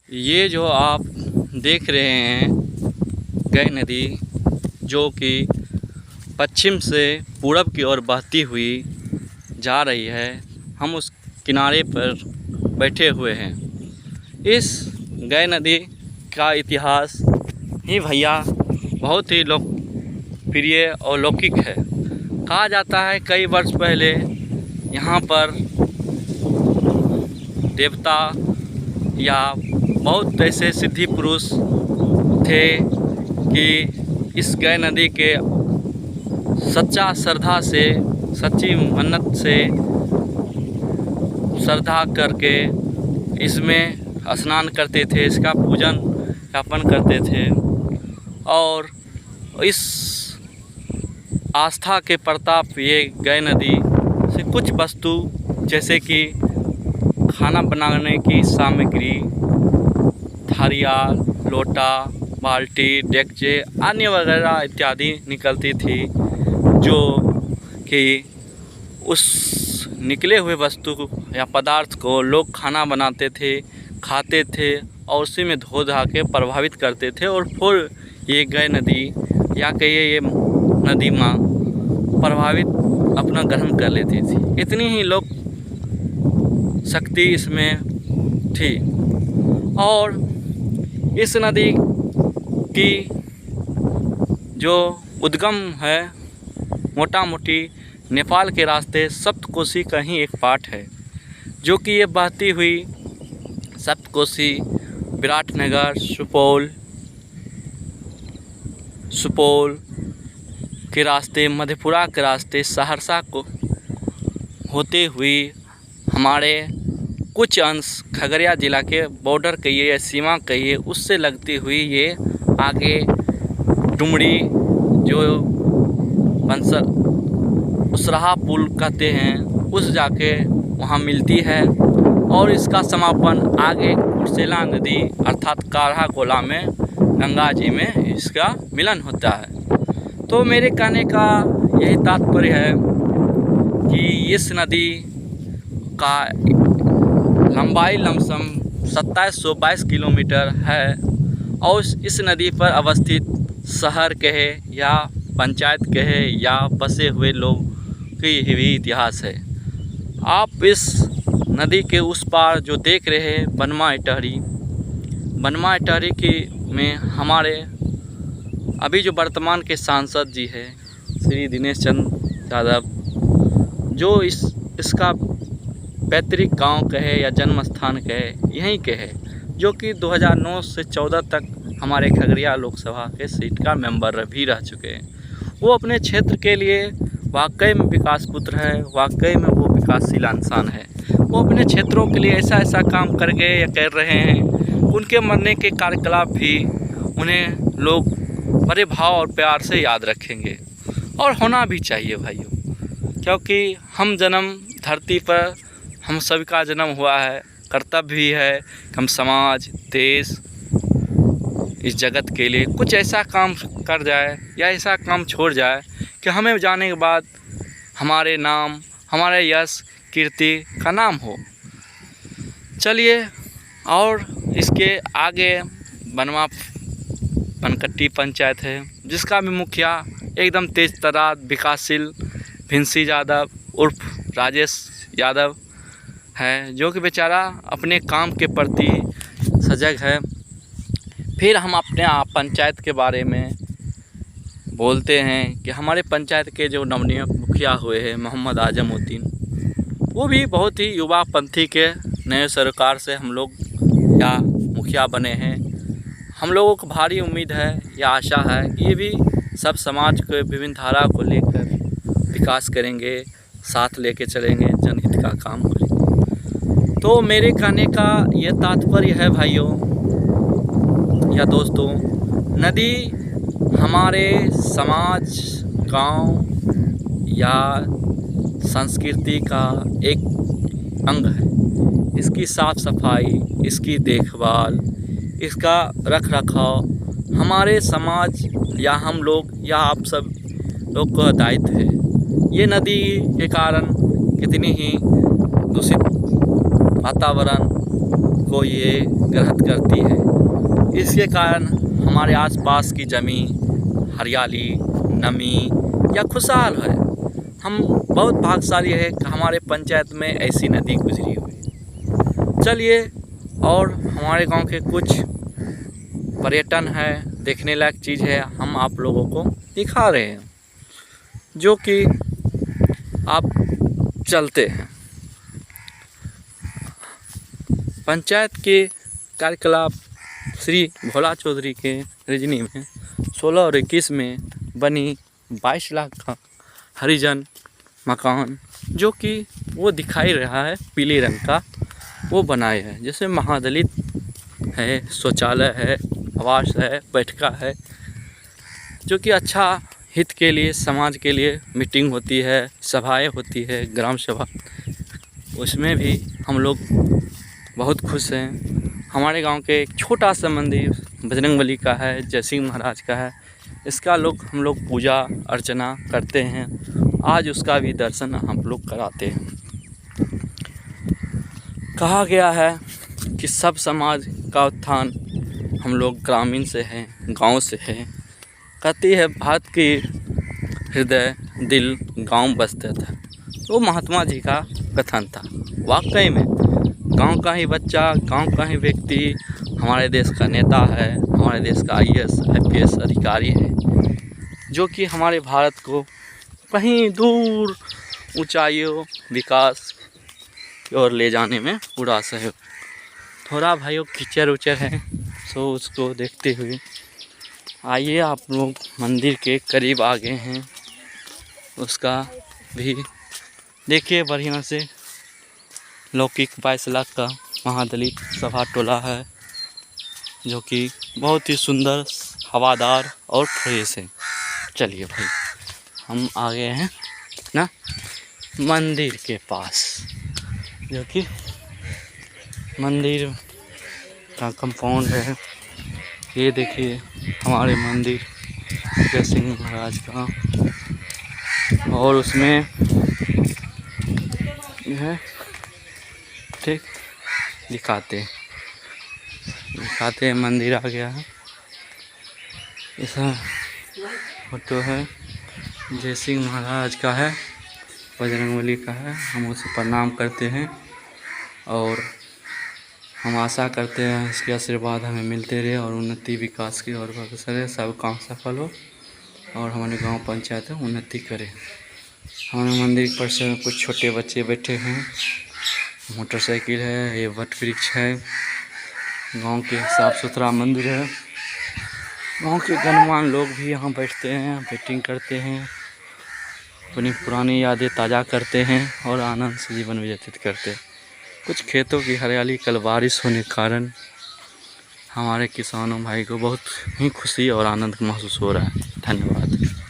ये जो आप देख रहे हैं गय नदी, जो कि पश्चिम से पूरब की ओर बहती हुई जा रही है। हम उस किनारे पर बैठे हुए हैं। इस गय नदी का इतिहास ही भैया बहुत ही लोकप्रिय और लौकिक है। कहा जाता है कई वर्ष पहले यहाँ पर देवता या बहुत ऐसे सिद्धि पुरुष थे कि इस गय नदी के सच्चा श्रद्धा से, सच्ची मन्नत से श्रद्धा करके इसमें स्नान करते थे, इसका पूजन यापन करते थे। और इस आस्था के प्रताप ये गय नदी से कुछ वस्तु जैसे कि खाना बनाने की सामग्री, थारिया, लोटा, बाल्टी, डेगचे, अन्य वगैरह इत्यादि निकलती थी, जो कि उस निकले हुए वस्तु या पदार्थ को लोग खाना बनाते थे, खाते थे और उसी में धो धा के प्रभावित करते थे। और फिर ये गय नदी या कहिए ये नदी माँ प्रभावित अपना ग्रहण कर लेती थी। इतनी ही लोक शक्ति इसमें थी। और इस नदी की जो उद्गम है मोटा मोटी नेपाल के रास्ते सप्तकोशी का ही एक पार्ट है, जो कि ये बहती हुई सप्तकोशी विराटनगर, सुपौल के रास्ते, मधेपुरा के रास्ते, सहरसा को होते हुए हमारे कुछ अंश खगड़िया जिला के बॉर्डर कहिए या सीमा कहिए उससे लगती हुई ये आगे डुमरी जो उसराहा पुल कहते हैं उस जाके वहाँ मिलती है। और इसका समापन आगे कुर्सेला नदी अर्थात काढ़ाकोला में गंगा जी में इसका मिलन होता है। तो मेरे कहने का यही तात्पर्य है कि इस नदी का लंबाई लमसम 2722 किलोमीटर है। और इस नदी पर अवस्थित शहर कहे या पंचायत कहे या बसे हुए लोग की भी इतिहास है। आप इस नदी के उस पार जो देख रहे हैं बनवा इटहरी की में हमारे अभी जो वर्तमान के सांसद जी हैं श्री दिनेश चंद्र यादव, जो इसका पैतृक गांव कहे या जन्म स्थान कहे यहीं के है, जो कि 2009 से 14 तक हमारे खगड़िया लोकसभा के सीट का मेंबर भी रह चुके हैं। वो अपने क्षेत्र के लिए वाकई में विकास पुत्र है, वाकई में वो विकासशील इंसान है। वो अपने क्षेत्रों के लिए ऐसा ऐसा काम कर गए या कर रहे हैं, उनके मरने के कार्यकलाप भी उन्हें लोग बड़े भाव और प्यार से याद रखेंगे। और होना भी चाहिए भाइयों, क्योंकि हम जन्म धरती पर हम सभी का जन्म हुआ है। कर्तव्य भी है कि हम समाज, देश, इस जगत के लिए कुछ ऐसा काम कर जाए या ऐसा काम छोड़ जाए कि हमें जाने के बाद हमारे नाम, हमारे यश, कीर्ति का नाम हो। चलिए, और इसके आगे बनकट्टी पंचायत है, जिसका भी मुखिया एकदम तेज तर्रार विकासशील भिंसी यादव उर्फ राजेश यादव है, जो कि बेचारा अपने काम के प्रति सजग है। फिर हम अपने पंचायत के बारे में बोलते हैं कि हमारे पंचायत के जो नवनियुक्त मुखिया हुए हैं मोहम्मद आजमुद्दीन, वो भी बहुत ही युवा पंथी के नए सरकार से हम लोग या मुखिया बने हैं। हम लोगों को भारी उम्मीद है या आशा है कि ये भी सब समाज के विभिन्न धारा को लेकर विकास करेंगे, साथ लेके चलेंगे, जनहित का काम करेंगे। तो मेरे कहने का ये तात्पर्य है भाइयों या दोस्तों, नदी हमारे समाज, गांव या संस्कृति का एक अंग है। इसकी साफ सफाई, इसकी देखभाल, इसका रख रखाव हमारे समाज या हम लोग या आप सब लोग का दायित्व है। ये नदी के कारण कितनी ही दूषित वातावरण को ये ग्रहित करती है। इसके कारण हमारे आसपास की ज़मीन हरियाली, नमी या खुशहाल है। हम बहुत भाग्यशाली है कि हमारे पंचायत में ऐसी नदी गुजरी हुई। चलिए, और हमारे गांव के कुछ पर्यटन है, देखने लायक चीज़ है, हम आप लोगों को दिखा रहे हैं, जो कि आप चलते हैं। पंचायत के कार्यकलाप श्री भोला चौधरी के रजनी में 16 और 21 में बनी 22 लाख का हरिजन मकान, जो कि वो दिखाई रहा है पीले रंग का, वो बनाए हैं। जैसे महादलित है, शौचालय है, आवास है, बैठका है, जो कि अच्छा हित के लिए, समाज के लिए मीटिंग होती है, सभाएं होती है, ग्राम सभा, उसमें भी हम लोग बहुत खुश हैं। हमारे गांव के एक छोटा सा मंदिर बजरंगबली का है, जयसिंह महाराज का है, इसका हम लोग पूजा अर्चना करते हैं। आज उसका भी दर्शन हम लोग कराते हैं। कहा गया है कि सब समाज का उत्थान हम लोग ग्रामीण से हैं, गांव से हैं। कहती है भारत की हृदय दिल गांव बसता था, वो महात्मा जी का कथन था। वाकई में गांव का ही बच्चा, गांव का ही व्यक्ति हमारे देश का नेता है, हमारे देश का IAS IPS अधिकारी है, जो कि हमारे भारत को कहीं दूर ऊंचाइयों विकास की ओर ले जाने में पूरा सहयोग। थोड़ा भाइयों कीचड़ उचड़ है, सो उसको देखते हुए आइए आप लोग मंदिर के करीब आ गए हैं, उसका भी देखिए बढ़िया से। लौकिक 22 लाख का महादलित सभा टोला है, जो कि बहुत ही सुंदर, हवादार और फ्रेश है। चलिए भाई, हम आ गए हैं ना मंदिर के पास, जो कि मंदिर का कंपाउंड है। ये देखिए हमारे मंदिर जयसिंह महाराज का, और उसमें है ठीक दिखाते हैं, मंदिर आ गया है। ऐसा फोटो है, जयसिंह महाराज का है, बजरंगबली का है। हम उसे प्रणाम करते हैं और हम आशा करते हैं इसके आशीर्वाद हमें मिलते रहे और उन्नति विकास की और अग्रसर सब काम सफल हो और हमारे गांव पंचायत उन्नति करे। हमारे मंदिर पर से कुछ छोटे बच्चे बैठे हैं, मोटरसाइकिल है, ये वट वृक्ष है। गांव के साफ सुथरा मंदिर है। गांव के गणमान्य लोग भी यहाँ बैठते हैं, मीटिंग करते हैं, अपनी पुरानी यादें ताज़ा करते हैं और आनंद से जीवन व्यतीत करते हैं। कुछ खेतों की हरियाली, कल बारिश होने के कारण हमारे किसानों भाई को बहुत ही खुशी और आनंद महसूस हो रहा है। धन्यवाद।